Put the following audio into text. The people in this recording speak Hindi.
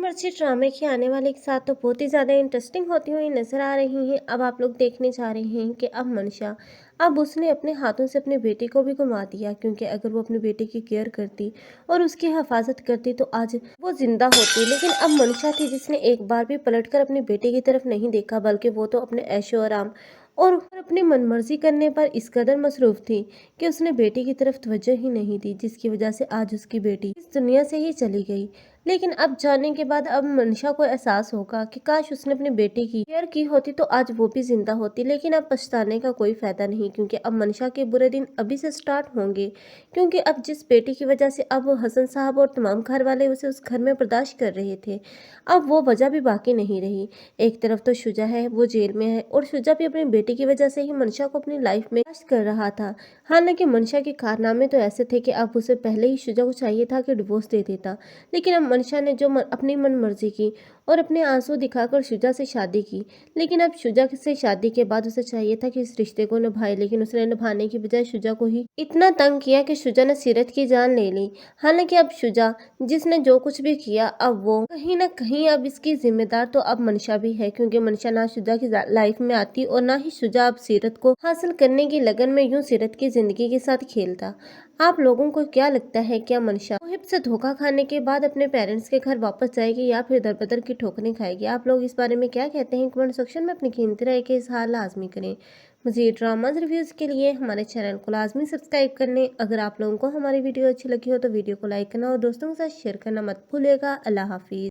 मर्जी ड्रामे की आने वाले के साथ तो बहुत ही ज़्यादा इंटरेस्टिंग होती हुई नज़र आ रही हैं। अब आप लोग देखने जा रहे हैं कि अब मनशा, अब उसने अपने हाथों से अपने बेटे को भी गुमा दिया, क्योंकि अगर वो अपने बेटे की केयर करती और उसकी हिफाजत करती तो आज वो जिंदा होती। लेकिन अब मनशा थी जिसने एक बार भी पलटकर अपने बेटे की तरफ नहीं देखा, बल्कि वो तो अपने ऐशो आराम और अपनी मनमर्जी करने पर इस कदर मसरूफ थी कि उसने बेटी की तरफ तवज्जो ही नहीं दी, जिसकी वजह से आज उसकी बेटी इस दुनिया से ही चली गई। लेकिन अब जाने के बाद अब मनशा को एहसास होगा कि काश उसने अपने बेटे की केयर की होती तो आज वो भी जिंदा होती। लेकिन अब पछताने का कोई फायदा नहीं, क्योंकि अब मनशा के बुरे दिन अभी से स्टार्ट होंगे। क्योंकि अब जिस बेटी की वजह से अब हसन साहब और तमाम घर वाले उसे उस घर में बर्दाश्त कर रहे थे, अब वो वजह भी बाकी नहीं रही। एक तरफ तो शुजा है, वो जेल में है, और शुजा भी अपनी बेटी की वजह से ही मनशा को अपनी लाइफ में बर्दाश्त कर रहा था। हालांकि मनशा के कारनामे तो ऐसे थे कि अब उसे पहले ही शुजा को चाहिए था कि डिवोर्स दे देता। लेकिन अब मनशा ने जो अपनी मन मर्जी की और अपने आंसू दिखाकर शुजा से शादी की। लेकिन अब शुजा से शादी के बाद उसे चाहिए था कि इस रिश्ते को निभाए, लेकिन उसने निभाने की बजाय शुजा को ही इतना तंग किया कि शुजा ने सीरत की जान ले ली। हालांकि अब शुजा, जिसने जो कुछ भी किया, अब वो कहीं ना कहीं अब इसकी जिम्मेदार तो अब मनशा भी है, क्योंकि मनशा ना शुजा की लाइफ में आती और ना ही शुजा अब सीरत को हासिल करने की लगन में यूं सीरत की जिंदगी के साथ खेलता। आप लोगों को क्या लगता है, क्या मनशा मोहिब से धोखा खाने के बाद अपने पेरेंट्स के घर वापस जाएगी या फिर दरबदर की ठोकरें खाएगी? आप लोग इस बारे में क्या कहते हैं? कमेंट सेक्शन में अपनी कीमती राय के इजहार लाजमी करें। मज़ीद ड्रामाज रिव्यूज़ के लिए हमारे चैनल को लाजमी सब्सक्राइब कर लें। अगर आप लोगों को हमारी वीडियो अच्छी लगी हो तो वीडियो को लाइक करना और दोस्तों के साथ शेयर करना मत भूलिएगा। अल्लाह हाफिज़।